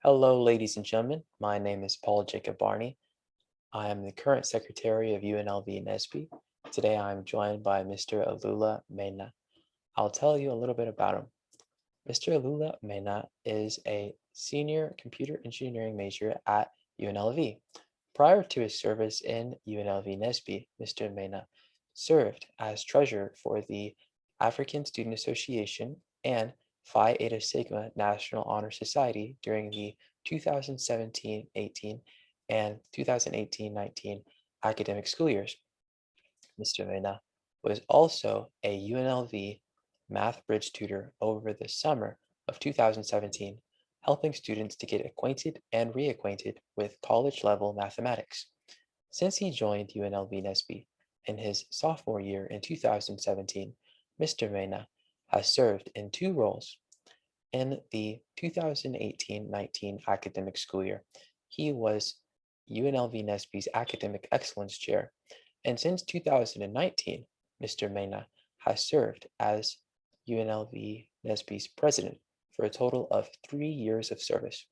Hello, ladies and gentlemen. My name is Paul Jacob Barney. I am the current secretary of UNLV NSBE. Today, I'm joined by Mr. Alula Mena. I'll tell you a little bit about him. Mr. Alula Mena is a senior computer engineering major at UNLV. Prior to his service in UNLV NSBE, Mr. Mena served as treasurer for the African Student Association and Phi Eta Sigma National Honor Society during the 2017-18 and 2018-19 academic school years. Mr. Mena was also a UNLV Math Bridge tutor over the summer of 2017, helping students to get acquainted and reacquainted with college-level mathematics. Since he joined UNLV NSBE in his sophomore year in 2017, Mr. Mena has served in two roles. In the 2018-19 academic school year, he was UNLV NSBE's Academic Excellence Chair, and since 2019, Mr. Mena has served as UNLV NSBE's president for a total of 3 years of service.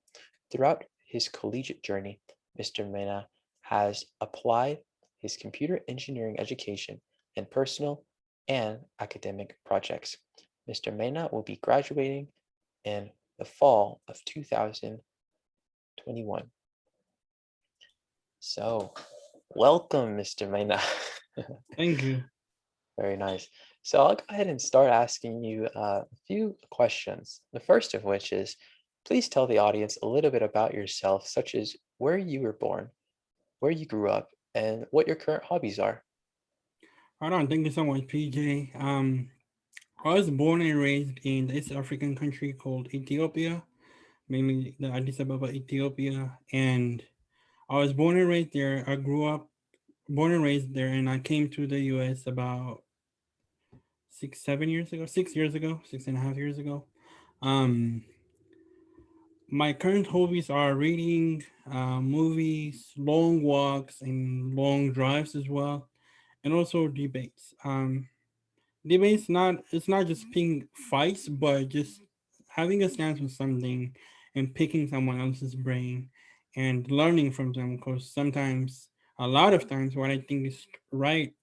Throughout his collegiate journey, Mr. Mena has applied his computer engineering education in personal and academic projects. Mr. Mena will be graduating in the fall of 2021. So, welcome, Mr. Mena. Thank you. Very nice. So I'll go ahead and start asking you a few questions. The first of which is, please tell the audience a little bit about yourself, such as where you were born, where you grew up, and what your current hobbies are. Right on. Thank you so much, PJ. I was born and raised in the East African country called Ethiopia, mainly the Addis Ababa, Ethiopia. And I was born and raised there. I grew up born and raised there, and I came to the US about 7 years ago, 6 years ago, 6.5 years ago. Um, my current hobbies are reading, movies, long walks, and long drives as well, and also debates. Debates not it's not just picking fights, but just having a stance on something and picking someone else's brain and learning from them. Because sometimes, a lot of times, what I think is right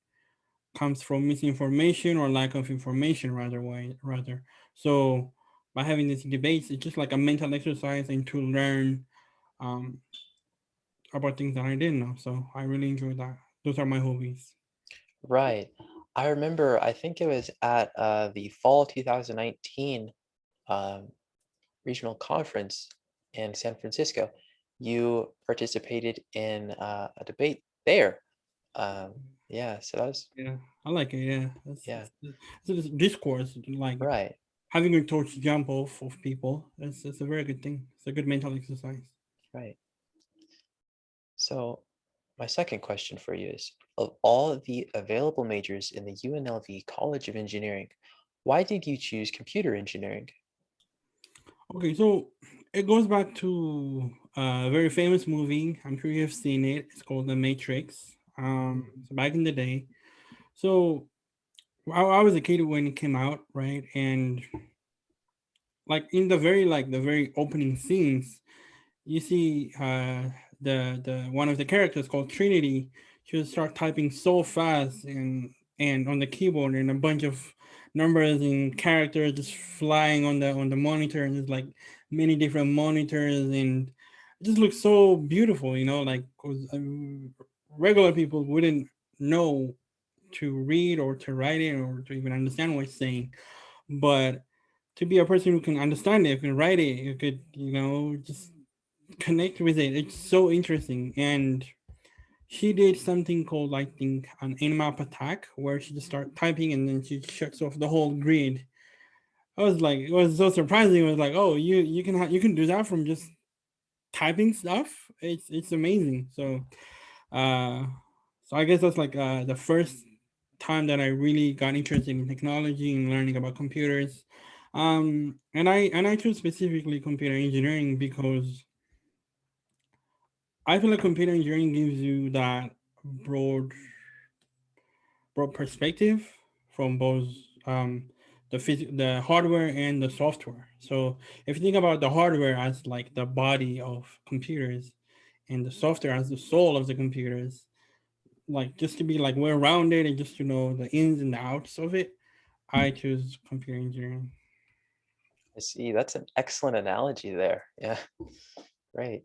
comes from misinformation or lack of information, rather. So by having these debates, it's just like a mental exercise and to learn um, about things that I didn't know. So I really enjoy that. Those are my hobbies. Right. I remember, I think it was at the fall 2019 um, regional conference in San Francisco. You participated in a debate there. Um, yeah, so that was, Yeah, I like it. Yeah, yeah, it's a discourse, like right, having a torch jump off of people. It's a very good thing. It's a good mental exercise. right. So my second question for you is, of all the available majors in the UNLV College of Engineering, why did you choose computer engineering? Okay, so it goes back to a very famous movie. I'm sure you've seen it. It's called The Matrix. So back in the day. So I was a kid when it came out, right? And like in the very opening scenes, you see the one of the characters called Trinity. She would start typing so fast and on the keyboard, and a bunch of numbers and characters just flying on the monitor, and there's like many different monitors, and it just looks so beautiful, like 'cause, regular people wouldn't know to read or to write it or to even understand what it's saying, but to be a person who can understand it, who can write it, who could, just connect with it. It's so interesting. And she did something called, I think, an nmap attack, where she just started typing and then she shuts off the whole grid. I was like, it was so surprising. It was like, oh, you can do that from just typing stuff. It's amazing. Uh, so I guess that's like the first time that I really got interested in technology and learning about computers. And I chose specifically computer engineering because I feel like computer engineering gives you that broad broad perspective from both um, the hardware and the software. So if you think about the hardware as like the body of computers and the software as the soul of the computers, like just to be like well rounded and just to know the ins and the outs of it, I choose computer engineering. I see. That's an excellent analogy there. Yeah, great.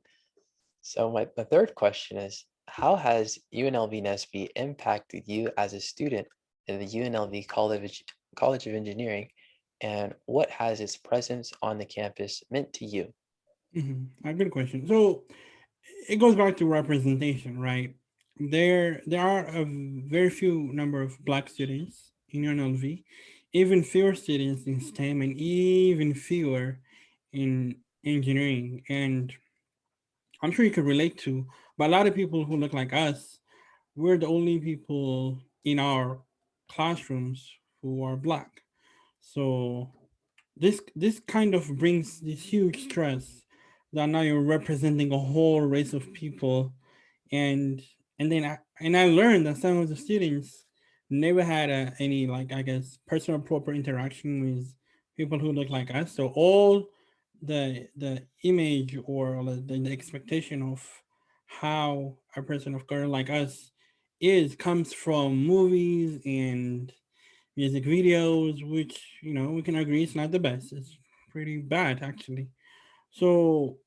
So my third question is, how has UNLV NSBE impacted you as a student in the UNLV College of Engineering, and what has its presence on the campus meant to you? A good question. So it goes back to representation, right? There are a very few number of black students in UNLV, even fewer students in STEM, and even fewer in engineering. And I'm sure you could relate to, but a lot of people who look like us, we're the only people in our classrooms who are black. So this kind of brings this huge stress that now you're representing a whole race of people, and I learned that some of the students never had any, like, I guess, personal proper interaction with people who look like us. So all the image or the expectation of how a person of color like us is comes from movies and music videos, which, we can agree is not the best. It's pretty bad actually. So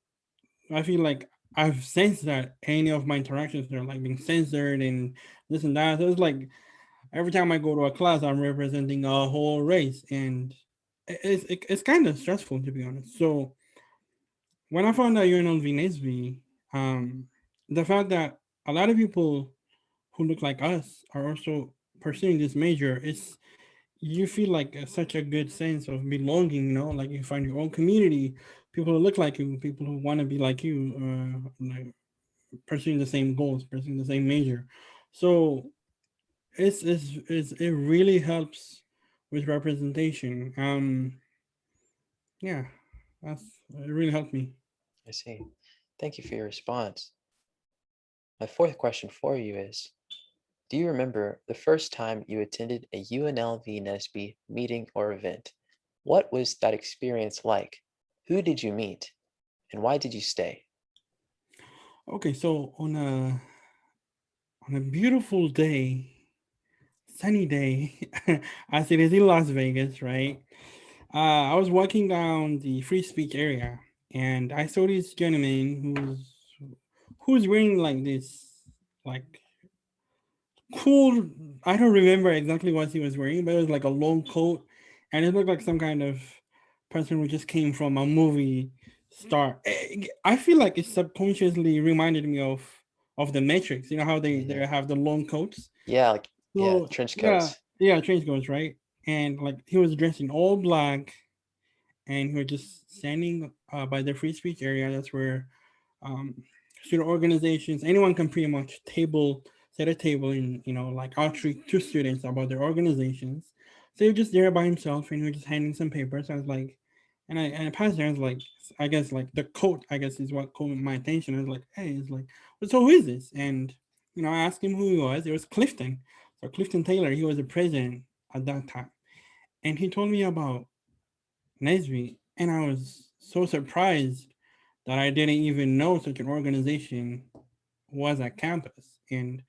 I feel like I've sensed that any of my interactions are like being censored and this and that. So it's like every time I go to a class, I'm representing a whole race, and it's kind of stressful, to be honest. So when I found out you're in NSBE, the fact that a lot of people who look like us are also pursuing this major is, you feel like such a good sense of belonging, like you find your own community, people who look like you, people who want to be like you, like pursuing the same goals, pursuing the same major. So it really helps with representation. Yeah, that's it really helped me. I see. Thank you for your response. My fourth question for you is, do you remember the first time you attended a UNLV NSBE meeting or event? What was that experience like? Who did you meet? And why did you stay? Okay, so on a beautiful day, sunny day, as it is in Las Vegas, right? I was walking down the free speech area, and I saw this gentleman who's wearing like this, like, cool. I don't remember exactly what he was wearing, but it was like a long coat, and it looked like some kind of person who just came from a movie star. I feel like it subconsciously reminded me of the Matrix. You know how they Hmm. have the long coats. Yeah, yeah, So trench yeah, coats. yeah, change goes right, and like he was dressed in all black, and he was just standing by the free speech area. That's where um, student organizations, anyone can pretty much set a table and, like, outreach to students about their organizations. So he was just there by himself, and he was just handing some papers. I was like, and I passed there. I was like, I guess like the coat, I guess, is what caught my attention. I was like, hey, it's like, well, so who is this? And I asked him who he was. It was Clifton. So Clifton Taylor. He was the president at that time, and he told me about Nesby, and I was so surprised that I didn't even know such an organization was at campus. And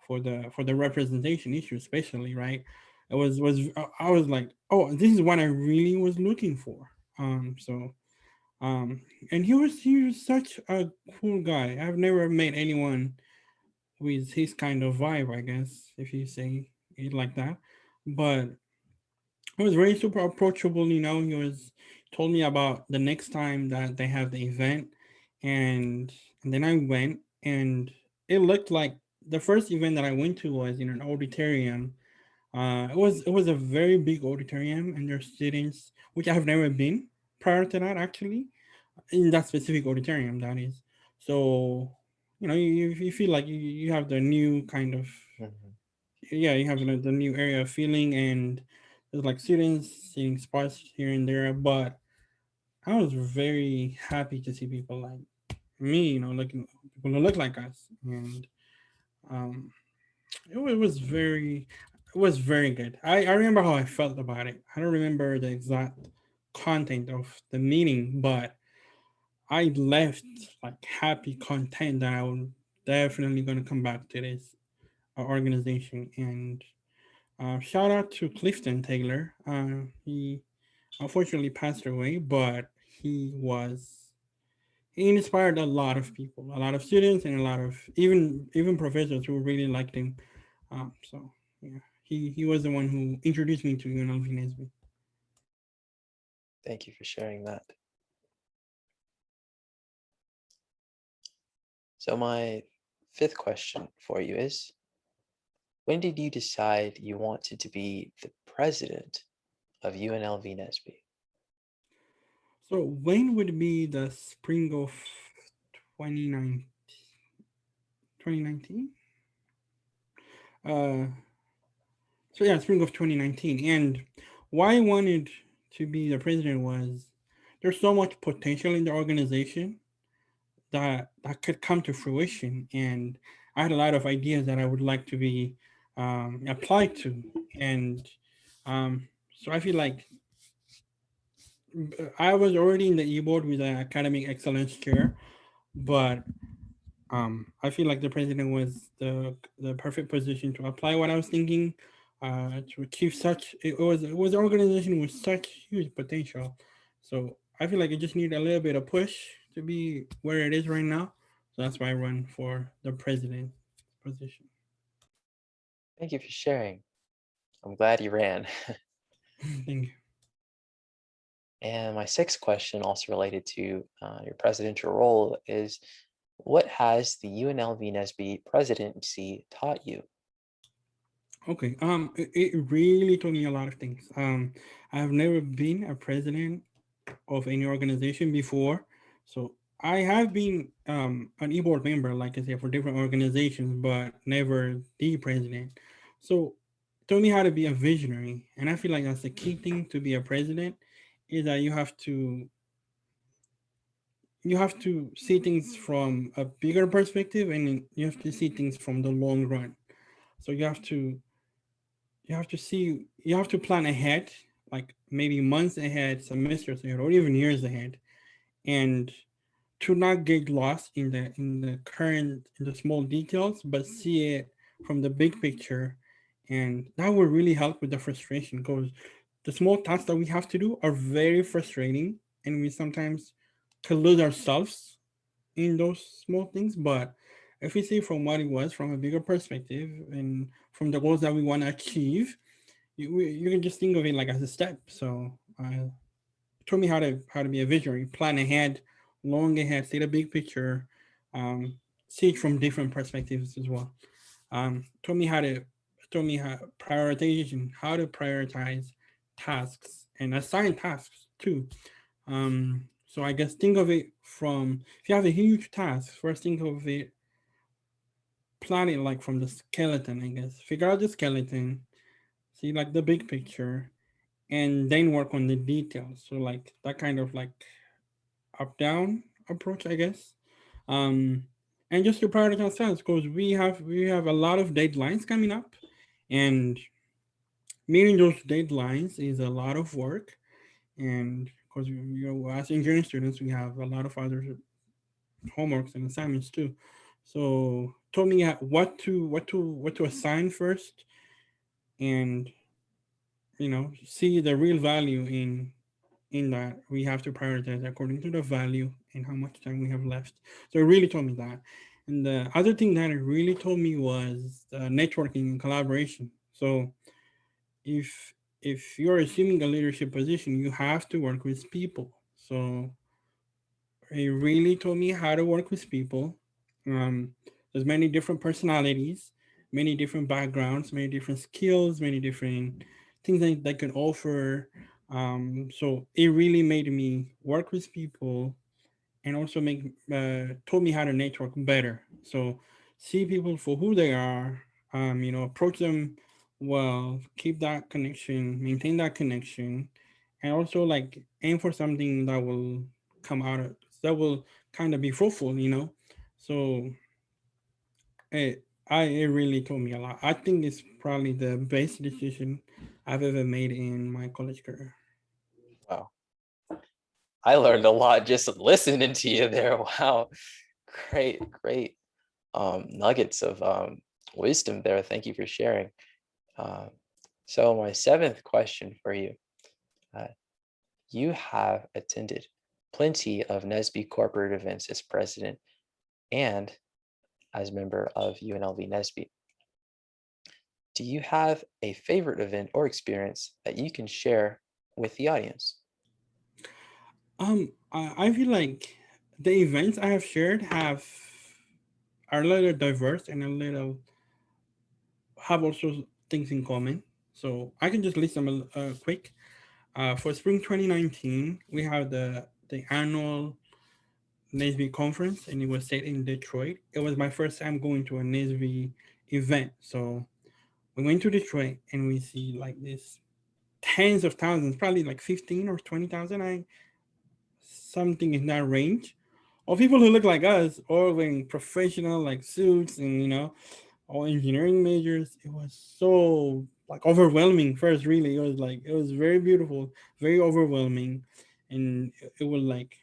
for the representation issue, especially, right? It was I was like, oh, this is what I really was looking for. So and he was such a cool guy. I've never met anyone with his kind of vibe, I guess, if you say it like that. But he was very super approachable. He was told me about the next time that they have the event, and then I went, and it looked like the first event that I went to was in an auditorium. It was a very big auditorium, and there's students which I have never been prior to that, actually, in that specific auditorium, that is. So you feel like you have the new kind of, Hmm. yeah, you have the new area of feeling, and there's like students seeing spots here and there. But I was very happy to see people like me, looking people who look like us, and um, it was very. it was very good. I remember how I felt about it. I don't remember the exact content of the meeting, but I left like happy, content that I was definitely going to come back to this organization. And shout out to Clifton Taylor. He unfortunately passed away, but he was he inspired a lot of people, a lot of students, and a lot of even professors who really liked him. So yeah, he was the one who introduced me to UNLV NSBE. Thank you for sharing that. So my fifth question for you is, when did you decide you wanted to be the president of UNLV NSBE? So when would be the spring of 29 2019? Uh, so yeah, spring of 2019. And why I wanted to be the president was there's so much potential in the organization that could come to fruition, and I had a lot of ideas that I would like to be applied to, and so I feel like I was already in the e-board with the academic excellence chair, but I feel like the president was the perfect position to apply what I was thinking, to achieve such. It was an organization with such huge potential, so I feel like it just needed a little bit of push to be where it is right now. So that's why I run for the president position. Thank you for sharing. I'm glad you ran. Thank you. And my sixth question, also related to your presidential role, is what has the UNLV NSBE presidency taught you? Okay. It really taught me a lot of things. I've never been a president of any organization before. So I have been an e-board member, like I said, for different organizations, but never the president. So it taught me how to be a visionary. And I feel like that's the key thing to be a president is that you have to see things from a bigger perspective, and you have to see things from the long run. So you have to plan ahead, like maybe months ahead, semesters ahead, or even years ahead, and to not get lost in the small details, but see it from the big picture, and that will really help with the frustration because the small tasks that we have to do are very frustrating, and we sometimes can lose ourselves in those small things. But if we see from what it was from a bigger perspective and from the goals that we want to achieve, you can just think of it like as a step. So taught me how to be a visionary, plan ahead, long ahead, see the big picture, see it from different perspectives as well. Taught me how to taught me how prioritization, how to prioritize tasks and assign tasks too. So I guess think of it from if you have a huge task, first think of it, plan it like from the skeleton, I guess. Figure out the skeleton, see like the big picture, and then work on the details. So like that kind of like up down approach, I guess. Um, and just to prioritize ourselves because we have a lot of deadlines coming up, and meeting those deadlines is a lot of work. And because as engineering students, we have a lot of other homeworks and assignments too. So told me what to assign first, and see the real value in that we have to prioritize according to the value and how much time we have left. So it really told me that. And the other thing that it really told me was networking and collaboration. So if you're assuming a leadership position, you have to work with people. So it really taught me how to work with people. Um, there's many different personalities, many different backgrounds, many different skills, many different things that can offer. So it really made me work with people and also make taught me how to network better. So see people for who they are, approach them well, keep that connection, maintain that connection, and also like aim for something that will come out that will kind of be fruitful. So eh, it really taught me a lot. I think it's probably the best decision I've ever made in my college career. Wow. I learned a lot just listening to you there. Wow. Great nuggets of wisdom there. Thank you for sharing. Um, so my seventh question for you. Uh, you have attended plenty of NSBE corporate events as president and as member of UNLV NSBE. Do you have a favorite event or experience that you can share with the audience? I feel like the events I have shared are a little diverse and a little have also things in common. So I can just list them quick. For spring 2019, we have the annual NSBE conference, and it was set in Detroit. It was my first time going to a NSBE event. So we went to Detroit, and we see like this tens of thousands, probably like 15 or 20,000, something in that range, of people who look like us, all wearing professional like suits and all engineering majors. It was so like overwhelming first, really. It was very beautiful, very overwhelming, and it was like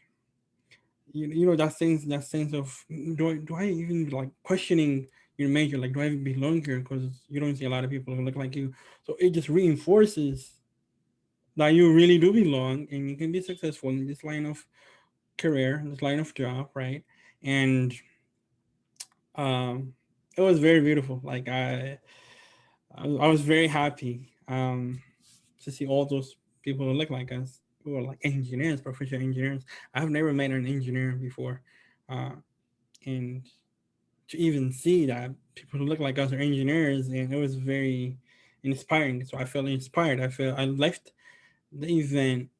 that sense of do I even like questioning your major, like do I even belong here, because you don't see a lot of people who look like you. So it just reinforces that you really do belong and you can be successful in this line of career, this line of job, right? And um it was very beautiful. Like I was very happy to see all those people who look like us, who are like engineers, professional engineers. I've never met an engineer before, uh, and to even see that people who look like us are engineers, and it was very inspiring. So I felt inspired. I left the event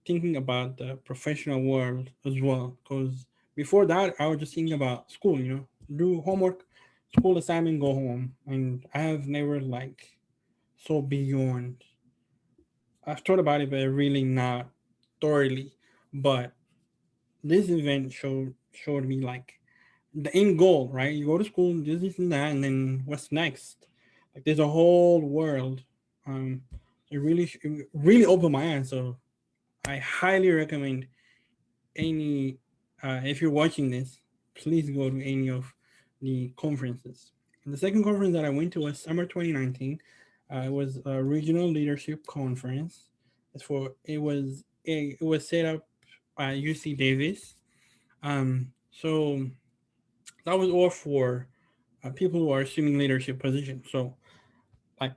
thinking about the professional world as well. Because before that, I was just thinking about school. Do homework, school assignment, go home, and I have never like so beyond. I've thought about it, but really not thoroughly. But this event showed me like the end goal, right? You go to school, this and that, and then what's next? Like there's a whole world. Um, it really opened my eyes. So I highly recommend any if you're watching this, please go to any of the conferences. And the second conference that I went to was summer 2019. It was a regional leadership conference. It was set up by UC Davis. So that was all for people who are assuming leadership positions. So like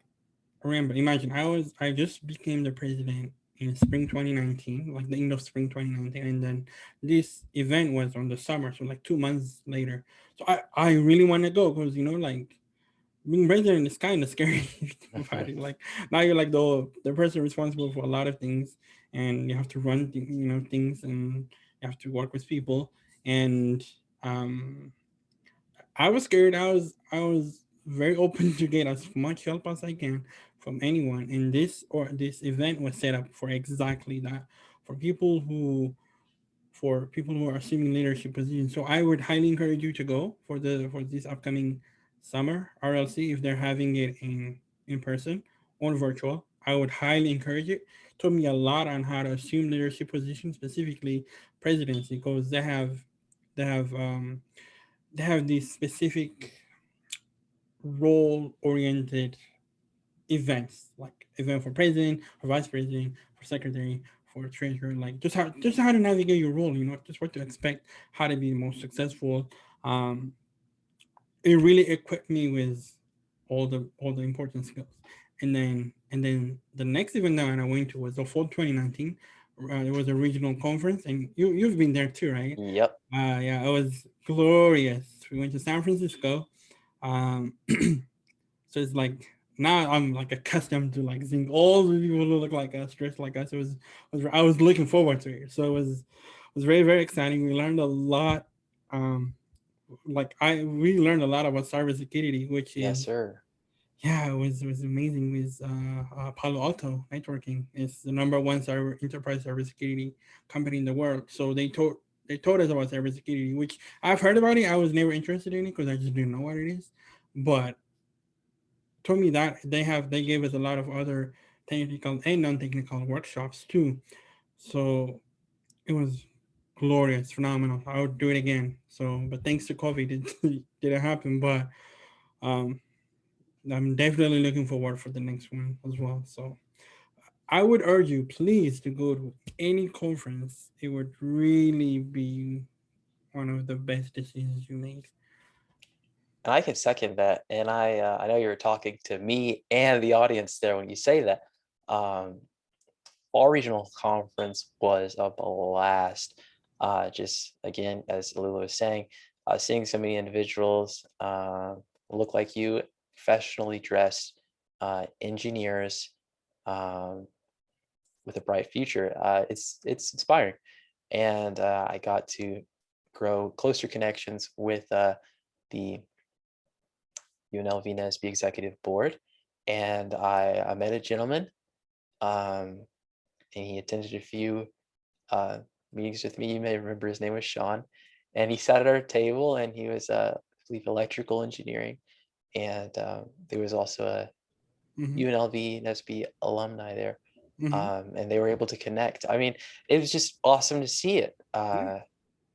remember, imagine I just became the president in spring 2019, like the end of spring 2019, and then this event was on the summer, so like 2 months later. So I really want to go because like being president is kind of scary if you think about it. Like now you're like the person responsible for a lot of things, and you have to run things, and you have to work with people, and um I was scared. I was very open to get as much help as I can from anyone. And this event was set up for exactly that, for people who are assuming leadership positions. So I would highly encourage you to go for this upcoming summer RLC if they're having it in person or virtual. I would highly encourage it. Taught me a lot on how to assume leadership positions, specifically presidency, because they have um, they have these specific role oriented events, like event for president, for vice president, for secretary, for treasurer, like just how to navigate your role, just what to expect, how to be the most successful. um it really equipped me with all the important skills. And then the next event that I went to was the fall 2019. It was a regional conference, and you've been there too, right? Yep. Yeah, it was glorious. We went to San Francisco. So it's like now I'm like accustomed to like seeing all the people who look like us, dressed like us. I was looking forward to it. So it was very very exciting. We learned a lot. Um, like we learned a lot about cybersecurity, which Yes, is sir. yeah, it was amazing. With Palo Alto Networking is the number one enterprise cybersecurity company in the world. So they told us about cybersecurity, which I've heard about it. I was never interested in it because I just didn't know what it is. but told me that they gave us a lot of other technical and non-technical workshops too. So it was glorious, phenomenal. I would do it again. So, but thanks to COVID, it didn't happen. But um, I'm definitely looking forward for the next one as well. So I would urge you, please, to go to any conference. It would really be one of the best decisions you made. And I can second that. And I know you were talking to me and the audience there when you say that. Um, Fall Regional Conference was a blast. Just again, as Alula was saying, seeing so many individuals look like you, professionally dressed engineers um, with a bright future. It's inspiring, and I got to grow closer connections with the UNLV NSBE Executive Board, and I met a gentleman, um, and he attended a few uh, meetings with me. You may remember his name was Sean, and he sat at our table, and he was, I believe, electrical engineering, and there was also a Mm-hmm. UNLV NSBE alumni there, Mm-hmm. and they were able to connect. I mean, it was just awesome to see it. Yeah.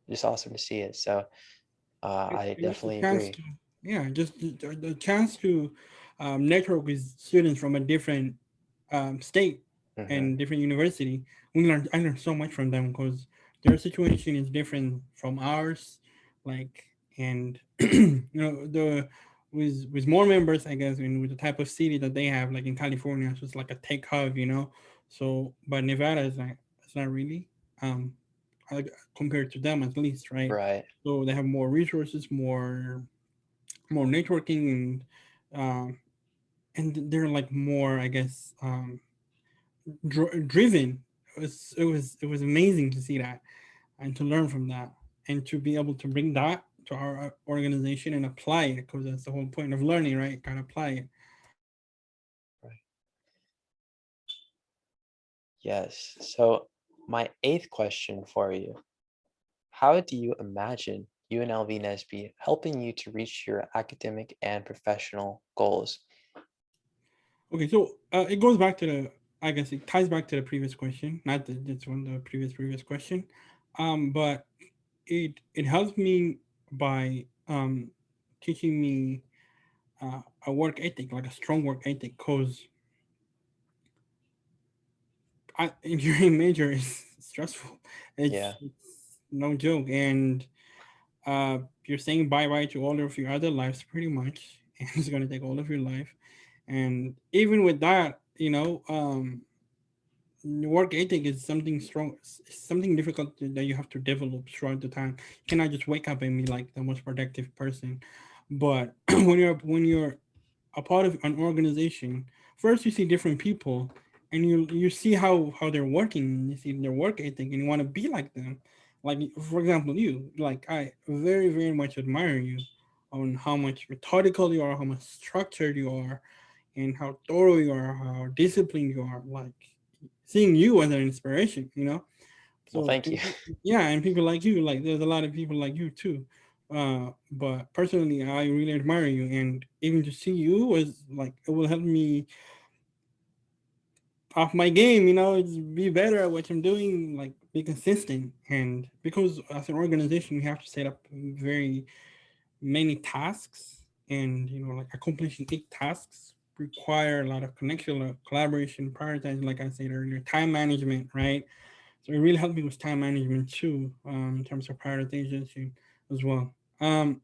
Just awesome to see it. So I And just a definitely chance agree. to, yeah, just the chance to network with students from a different state Hmm. and different university. I learned so much from them because their situation is different from ours. Like, and the with more members, I guess, and with the type of city that they have, like in California, it's just like a tech hub. So, but Nevada is not. It's not really. Um, compared to them at least, right? Right. So they have more resources, more networking, um, and they're like more, I guess, driven. It was amazing to see that and to learn from that and to be able to bring that to our organization and apply it because that's the whole point of learning, right? Gotta apply it. Right. Yes. So my eighth question for you: how do you imagine UNLV NSBE helping you to reach your academic and professional goals? Okay, so it goes back to the. I guess it ties back to the previous question, not this one, the previous question. But it helps me by teaching me a work ethic, like a strong work ethic, because engineering major is stressful. Yeah. It's no joke, and you're saying bye bye to all of your other lives pretty much, and it's gonna take all of your life. And even with that, work ethic is something strong, something difficult that you have to develop throughout the time. You cannot just wake up and be like the most productive person. But when you're a part of an organization, first you see different people, and you see how they're working. You see their work ethic, and you want to be like them. Like for example, you like I very very much admire you on how much methodical you are, how much structured you are, and how thorough you are, how disciplined you are. Like seeing you as an inspiration. Well, So thank you. yeah, and people like you, like there's a lot of people like you too. But personally, I really admire you, and even to see you was like it will help me off my game. It's be better at what I'm doing, like be consistent. And because as an organization, we have to set up very many tasks, and like accomplishing 8 tasks require a lot of connection, collaboration, prioritizing, like I said earlier, time management, right? So it really helped me with time management too, in terms of prioritization as well. Helped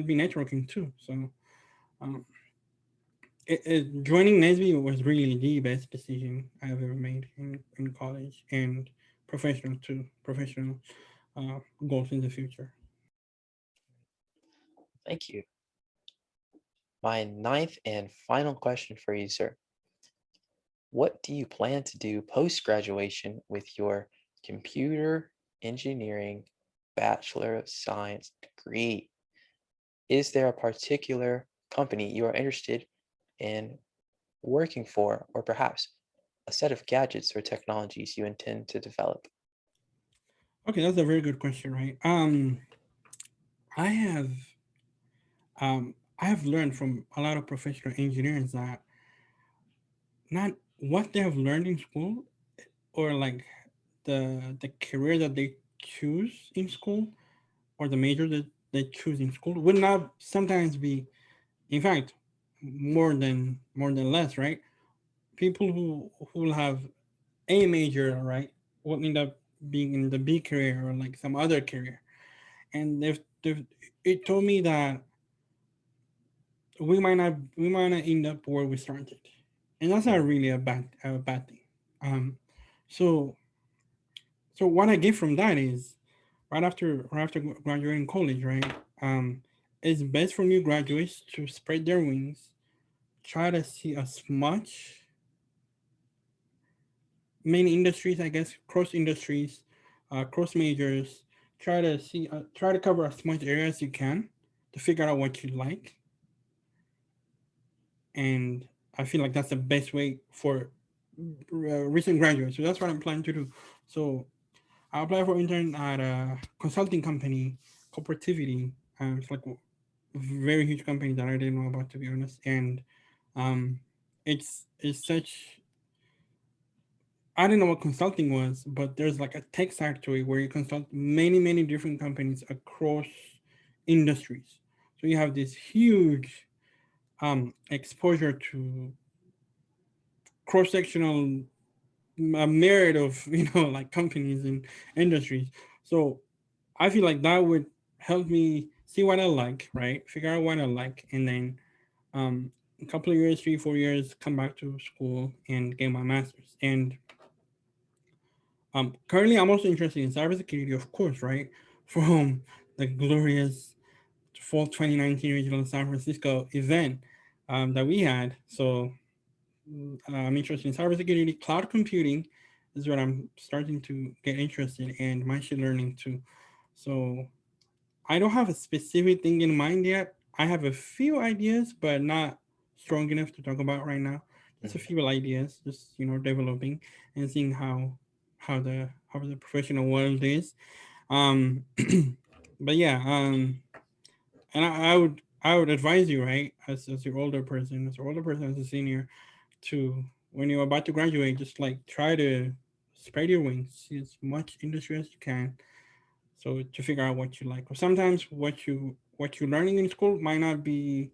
me networking too. So um, joining Nesby was really the best decision I've ever made in college and professional goals in the future. Thank you. My ninth and final question for you, sir. What do you plan to do post graduation with your computer engineering Bachelor of Science degree? Is there a particular company you are interested in working for, or perhaps a set of gadgets or technologies you intend to develop? Okay, that's a very good question, right? I have um I have learned from a lot of professional engineers that not what they have learned in school or like the career that they choose in school or the major that they choose in school would not sometimes be, in fact, more than less, right? People who will have a major, right, will end up being in the B career or like some other career. And if it told me that we might not end up where we started, and that's not Mm, really a bad thing. Um, so so what I get from that is right after graduating college, right? Um, it's best for new graduates to spread their wings, try to see as much main industries, I guess, cross industries, cross majors. Try to cover as much area as you can to figure out what you like, and I feel like that's the best way for recent graduates. So that's what I'm planning to do. So I applied for intern at a consulting company, Cooperativity. It's like a very huge company that I didn't know about, to be honest. And um, it's such, I didn't know what consulting was, but there's like a tech side to it where you consult many different companies across industries. So you have this huge exposure to cross sectional a myriad of like companies and industries. So I feel like that would help me see what I like, right? Figure out what I like, and then a couple of years, 3 4 years, come back to school and get my master's. And currently I'm also interested in cybersecurity, of course, right? From the glorious fall 2019 regional San Francisco event that we had. So I'm interested in cybersecurity, cloud computing is what I'm starting to get interested in, machine learning too. So I don't have a specific thing in mind yet. I have a few ideas, but not strong enough to talk about right now. Just a mhm. few ideas, just developing and seeing how the professional world is. Um, but yeah, and I would advise you, right, as your older person, as a senior, to when you're about to graduate, just like try to spread your wings, see as much industry as you can, so to figure out what you like. Or sometimes what you're learning in school might not be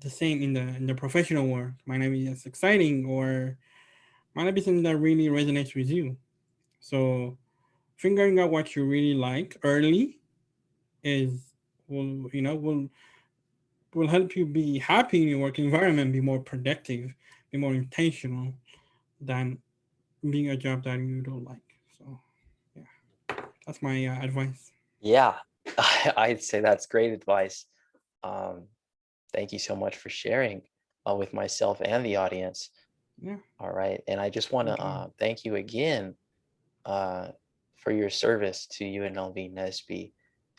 the same in the professional world. Might not be as exciting, or might not be something that really resonates with you. So figuring out what you really like early is will help you be happy in your work environment, be more productive, be more intentional than being a job that you don't like. So yeah, that's my advice. Yeah, I'd say that's great advice. Um, Thank you so much for sharing with myself and the audience. Yeah, All right. And I just want to thank you. thank you again uh, for your service to UNLV NSBE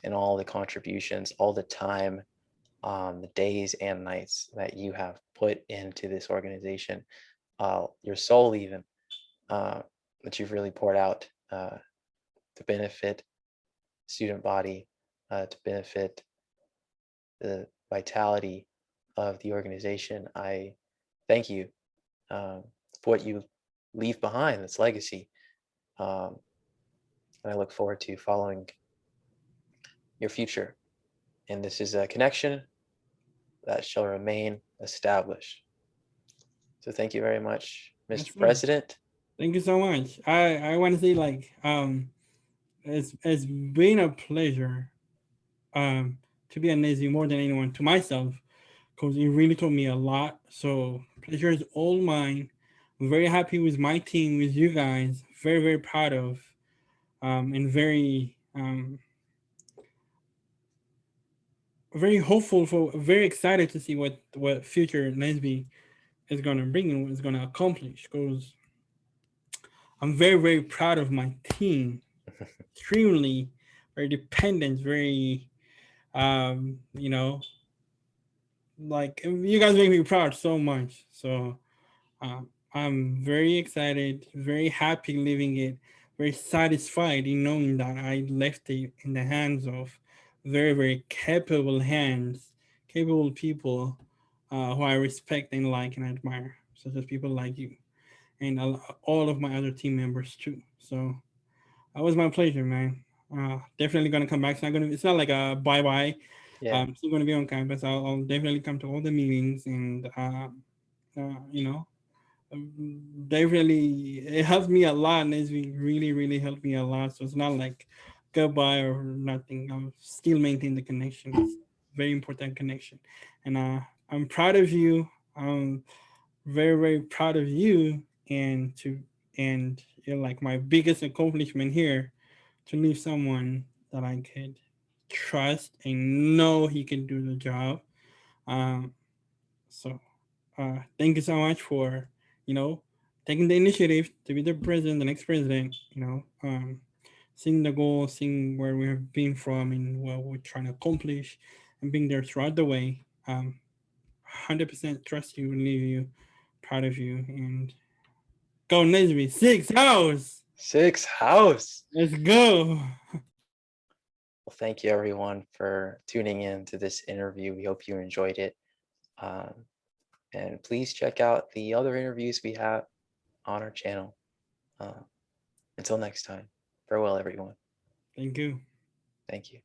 and all the contributions, all the time, the days and nights that you have put into this organization, your soul even, uh, that you've really poured out to benefit student body, to benefit the vitality of the organization. I thank you for what you leave behind, this legacy. Um, and I look forward to following your future. And this is a connection that shall remain established. So thank you very much, Yes, Mr. sir. President. Thank you so much. I want to say, like, it's been a pleasure to be a Nazi more than anyone to myself, because it really taught me a lot. So pleasure is all mine. I'm very happy with my team, with you guys. Very proud of, and very hopeful for, very excited to see what future Nesby is gonna bring and what it's gonna accomplish. Because I'm very proud of my team. Extremely, very dependent, very you know, like you guys make me proud so much. So I'm very excited, very happy living it, very satisfied in knowing that I left it in the hands of very capable hands, capable people who I respect and like and admire, such as people like you and all of my other team members too. So that was my pleasure, man. Definitely gonna come back. It's not gonna. It's not like a bye bye. Yeah, Still gonna be on campus. I'll definitely come to all the meetings and you know, definitely it helped me a lot. And it's really helped me a lot. So it's not like goodbye or nothing. I'm still maintain the connection. It's very important connection, and I'm proud of you. I'm very proud of you, and you're like my biggest accomplishment here to leave someone that I could trust and know he can do the job. Um, so thank you so much for you know taking the initiative to be the president, the next president. Seeing the goal, seeing where we have been from, and what we're trying to accomplish, and being there throughout the way. 100% trust you, believe you, proud of you, and go Nesby 6 hours. six house. Let's go. Well, thank you everyone for tuning in to this interview. We hope you enjoyed it. Um, and please check out the other interviews we have on our channel. Uh, until next time, farewell, everyone. Thank you. Thank you.